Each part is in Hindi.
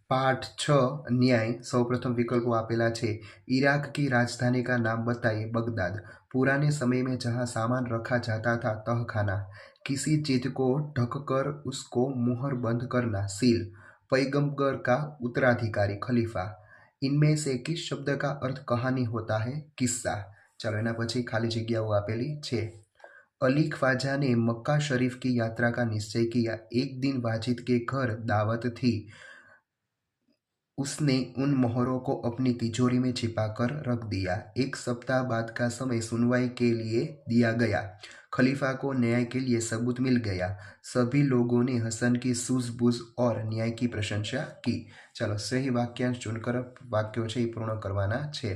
पाठ 6 न्याय। सौप्रथम विकल्पों आपेला छे। इराक की राजधानी का नाम बताइए। बगदाद। पुराने समय में जहाँ सामान रखा जाता था तहखाना। किसी चीज को ढककर उसको मुहर बंद करना। सील। पैगंबर का उत्तराधिकारी खलीफा। इनमें से किस शब्द का अर्थ कहानी होता है? किस्सा। चलो एना पछी खाली जग्याओ आपेली छे। अली ख्वाजा ने मक्का शरीफ की यात्रा का निश्चय किया। एक दिन वाजिद के घर दावत थी। उसने उन मोहरों को अपनी तिजोरी में छिपाकर रख दिया। एक सप्ताह बाद का समय सुनवाई के लिए दिया गया। खलीफा को न्याय के लिए सबूत मिल गया। सभी लोगों ने हसन की सूझबूझ और न्याय की प्रशंसा की। चलो सही वाक्यांश चुनकर वाक्यों से पूर्ण करवाना छे।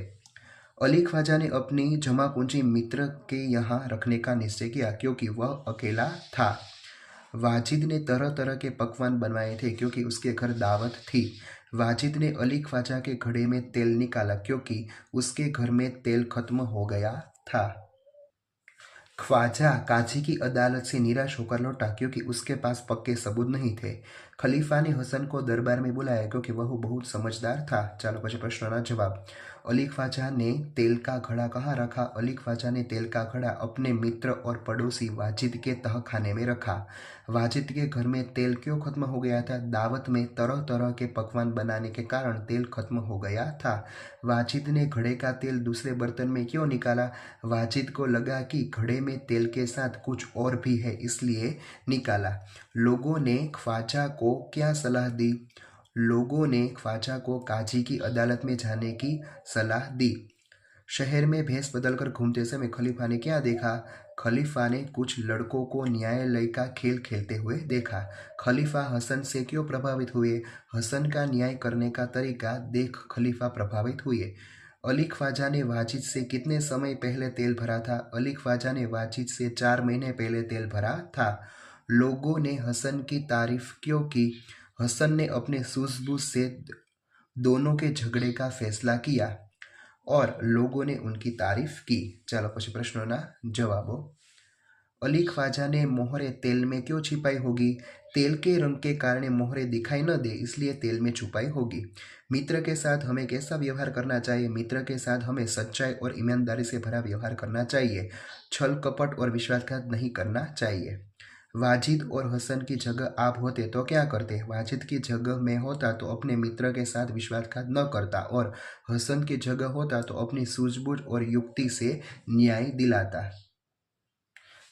अली ख्वाजा ने अपनी जमा पूंजी मित्र के यहाँ रखने का निश्चय किया क्योंकि वह अकेला था। वाजिद ने तरह तरह के पकवान बनवाए थे क्योंकि उसके घर दावत थी। वाजिद ने अली ख्वाजा के घड़े में तेल निकाला क्योंकि उसके घर में तेल खत्म हो गया था। ख्वाजा काजी की अदालत से निराश होकर लौटा क्योंकि उसके पास पक्के सबूत नहीं थे। खलीफा ने हसन को दरबार में बुलाया क्योंकि वह बहुत समझदार था। चलो पछी प्रश्नों जवाब। अली ख्वाजा ने तेल का घड़ा कहाँ रखा? अली ख्वाजा ने तेल का घड़ा अपने मित्र और पड़ोसी वाजिद के तहखाने में रखा। वाजिद के घर में तेल क्यों खत्म हो गया था? दावत में तरह तरह के पकवान बनाने के कारण तेल खत्म हो गया था। वाजिद ने घड़े का तेल दूसरे बर्तन में क्यों निकाला? वाजिद को लगा कि घड़े में तेल के साथ कुछ और भी है इसलिए निकाला। लोगों ने ख्वाजा को क्या सलाह दी? लोगों ने ख्वाजा को काजी की अदालत में जाने की सलाह दी। शहर में भेष बदलकर घूमते समय खलीफा ने क्या देखा? खलीफा ने कुछ लड़कों को न्यायालय का खेल खेलते हुए देखा। खलीफा हसन से क्यों प्रभावित हुए? हसन का न्याय करने का तरीका देख खलीफा प्रभावित हुए। अली ख्वाजा ने वाजिद से कितने समय पहले तेल भरा था? अली ख्वाजा ने वाजिद से 4 महीने पहले तेल भरा था। लोगों ने हसन की तारीफ क्यों की? हसन ने अपने सूझबूझ से दोनों के झगड़े का फैसला किया और लोगों ने उनकी तारीफ की। चलो पछी प्रश्नों ना जवाबों। अली ख्वाजा ने मोहरे तेल में क्यों छिपाई होगी? तेल के रंग के कारण मोहरे दिखाई न दे इसलिए तेल में छुपाई होगी। मित्र के साथ हमें कैसा व्यवहार करना चाहिए? मित्र के साथ हमें सच्चाई और ईमानदारी से भरा व्यवहार करना चाहिए। छल कपट और विश्वासघात नहीं करना चाहिए। वाजिद और हसन की जगह आप होते तो क्या करते? वाजिद की जगह मैं होता तो अपने मित्र के साथ विश्वासघात न करता और हसन की जगह होता तो अपनी सूझबूझ और युक्ति से न्याय दिलाता।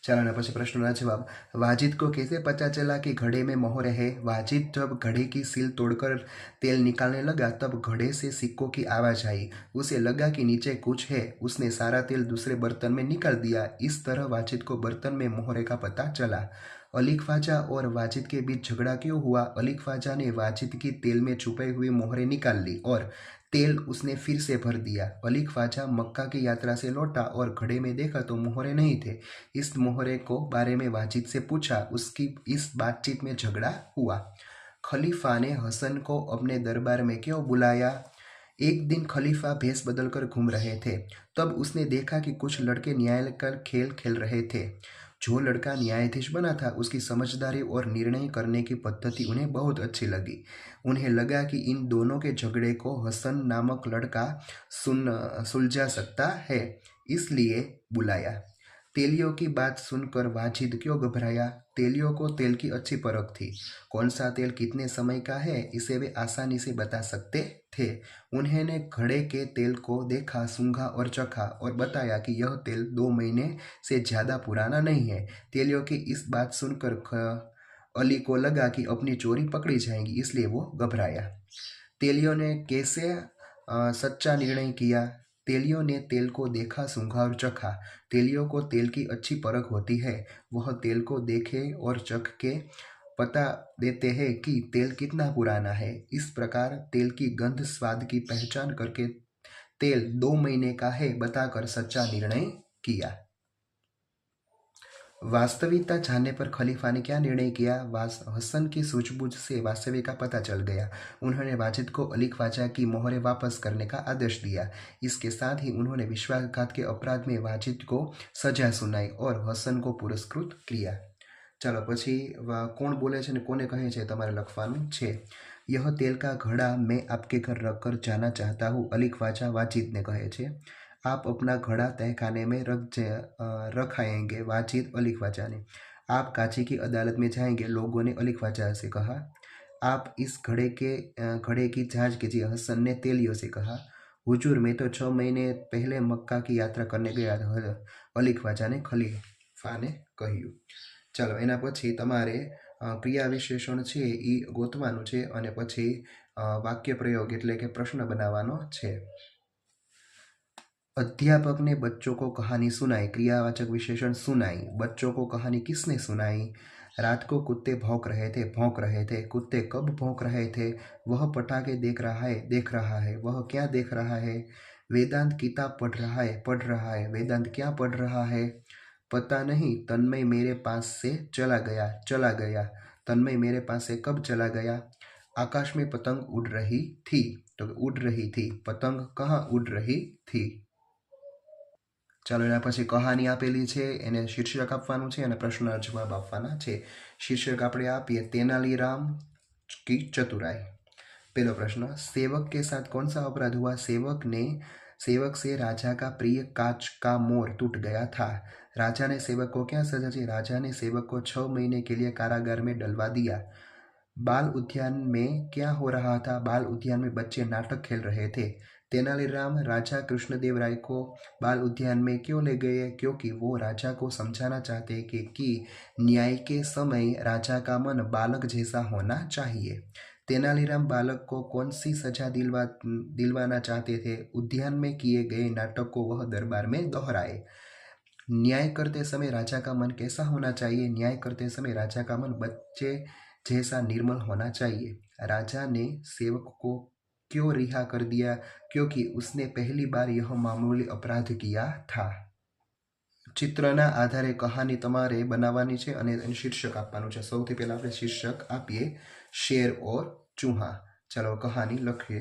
चलो ना पछी प्रश्न ना जवाब। वाजिद को कैसे पता चला कि घड़े में मोहरे है? वाजिद जब घड़े की सील तोड़कर तेल निकालने लगा तब घड़े से सिक्कों की आवाज आई। उसे लगा कि नीचे कुछ है। उसने सारा तेल दूसरे बर्तन में निकाल दिया। इस तरह वाजिद को बर्तन में मोहरे का पता चला। अली ख्वाजा और वाजिद के बीच झगड़ा क्यों हुआ? अली ख्वाजा ने वाजिद की तेल में छुपी हुई मोहरे निकाल ली और तेल उसने फिर से भर दिया। अली ख्वाजा मक्का की यात्रा से लौटा और घड़े में देखा तो मोहरे नहीं थे। इस मोहरे को बारे में वाजिद से पूछा। उसकी इस बातचीत में झगड़ा हुआ। खलीफा ने हसन को अपने दरबार में क्यों बुलाया? एक दिन खलीफा भेष बदलकर घूम रहे थे। तब उसने देखा कि कुछ लड़के न्यायालय का खेल खेल रहे थे। जो लड़का न्यायाधीश बना था उसकी समझदारी और निर्णय करने की पद्धति उन्हें बहुत अच्छी लगी। उन्हें लगा कि इन दोनों के झगड़े को हसन नामक लड़का सुलझा सकता है, इसलिए बुलाया। तेलियों की बात सुनकर वाजिद क्यों घबराया? तेलियों को तेल की अच्छी परख थी। कौन सा तेल कितने समय का है इसे वे आसानी से बता सकते थे। उन्होंने घड़े के तेल को देखा, सूंघा और चखा और बताया कि यह तेल 2 महीने से ज्यादा पुराना नहीं है। तेलियों की इस बात सुनकर अली को लगा कि अपनी चोरी पकड़ी जाएगी, इसलिए वो घबराया। तेलियों ने कैसे सच्चा निर्णय किया? तेलियों ने तेल को देखा, सूंघा और चखा। तेलियों को तेल की अच्छी परख होती है। वह तेल को देखे और चख के पता देते हैं कि तेल कितना पुराना है। इस प्रकार तेल की गंध स्वाद की पहचान करके तेल 2 महीने का है बताकर सच्चा निर्णय किया। वास्तविकता जानने पर खलीफा ने क्या निर्णय किया? हसन की सूझबूझ से वास्तविक का पता चल गया। उन्होंने वाजिद को अली ख्वाजा की मोहरें वापस करने का आदेश दिया। इसके साथ ही उन्होंने विश्वासघात के अपराध में वाजिद को सजा सुनाई और हसन को पुरस्कृत किया। चलो पछी कोण बोले छे ने कोने कहे छे तमारे लखवानुं छे। यह तेल का घड़ा मैं आपके घर रखकर जाना चाहता हूँ, अली ख्वाजा वाजिद ने कहे छे। आप अपना घड़ा तहखाने में रख आएंगे, वाजिद अली ख्वाजा ने। आप काजी की अदालत में जाएंगे, लोगों ने अली ख्वाजा से कहा। आप इस घड़े की जांच कीजिए, हसन ने तेलियों से कहा। हुजूर, मैं तो 6 महीने पहले मक्का की यात्रा करने गया था, अली ख्वाजा ने खलीफाने કહ્યું। ચાલો એના પછી તમારે ક્રિયા વિશેષણ છે એ ગોતવાનું છે અને પછી વાક્ય પ્રયોગ એટલે કે પ્રશ્ન બનાવવાનો છે। अध्यापक ने बच्चों को कहानी सुनाई। क्रियावाचक विशेषण सुनाई। बच्चों को कहानी किसने सुनाई? रात को कुत्ते भौंक रहे थे। कुत्ते कब भौंक रहे थे? वह पटाखे देख रहा है। वह क्या देख रहा है? वेदांत किताब पढ़ रहा है। वेदांत क्या पढ़ रहा है? पता नहीं, तन्मय मेरे पास से चला गया। तन्मय मेरे पास से कब चला गया? आकाश में पतंग उड़ रही थी। तो उड़ रही थी, पतंग कहाँ उड़ रही थी? ચાલો એના પછી કહાની આપેલી છે, એને શીર્ષક આપવાનું છે અને પ્રશ્નના જવાબ આપવાના છે। શીર્ષક આપણે આપીએ तेनालीराम की चतुराई। पहला प्रश्न, सेवक के साथ कौन सा अपराध हुआ? सेवक से राजा का प्रिय कांच का मोर टूट गया था। राजा ने सेवक को क्या सजा दी? राजा ने सेवक को 6 महीने के लिए कारागार में डलवा दिया। बाल उद्यान में क्या हो रहा था? बाल उद्यान में बच्चे नाटक खेल रहे थे। तेनालीराम राजा कृष्णदेव राय को बाल उद्यान में क्यों ले गए? क्योंकि वो राजा को समझाना चाहते कि न्याय के समय राजा का मन बालक जैसा होना चाहिए। तेनालीराम बालक को कौन सी सजा दिलवाना चाहते थे? उद्यान में किए गए नाटक को वह दरबार में दोहराए। न्याय करते समय राजा का मन कैसा होना चाहिए? न्याय करते समय राजा का मन बच्चे जैसा निर्मल होना चाहिए। राजा ने सेवक को क्यों रिहा कर दिया? क्योंकि उसने पहली बार यह मामूली अपराध किया था। चित्रना आधारे कहानी तमारे बनावानी छे अने एनुं शीर्षक आपवानुं छे। सौथी पहेला आपणे शीर्षक आपीए शेर और चूहा। चलो कहानी लखीए।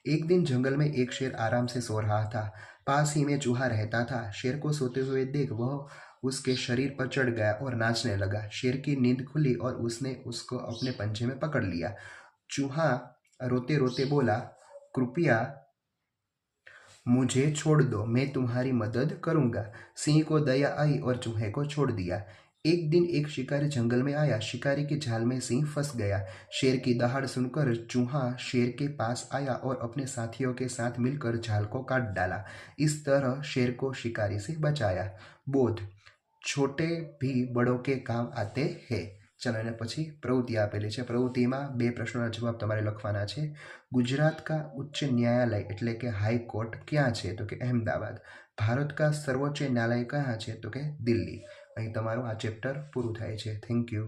एक दिन जंगल में एक शेर आराम से सो रहा था। पास ही में चूहा रहता था। शेर को सोते हुए देख वह उसके शरीर पर चढ़ गया और नाचने लगा। शेर की नींद खुली और उसने उसको अपने पंजे में पकड़ लिया। चूहा रोते रोते बोला, कृपया मुझे छोड़ दो, मैं तुम्हारी मदद करूंगा। सिंह को दया आई और चूहे को छोड़ दिया। एक दिन एक शिकारी जंगल में आया। शिकारी के जाल में सिंह फंस गया। शेर की दहाड़ सुनकर चूहा शेर के पास आया और अपने साथियों के साथ मिलकर जाल को काट डाला। इस तरह शेर को शिकारी से बचाया। बोध, छोटे भी बड़ों के काम आते हैं। चलो एना पछी प्रवृत्ति आपेली है। प्रवृत्ति में 2 प्रश्नों जवाब तमारे लखवाना है। गुजरात का उच्च न्यायालय एटले के हाईकोर्ट क्या है? तो कि अहमदाबाद। भारत का सर्वोच्च न्यायालय क्या है? तो कि दिल्ली। अहीं तमारुं आ चेप्टर पूरुं थाय छे। Thank you.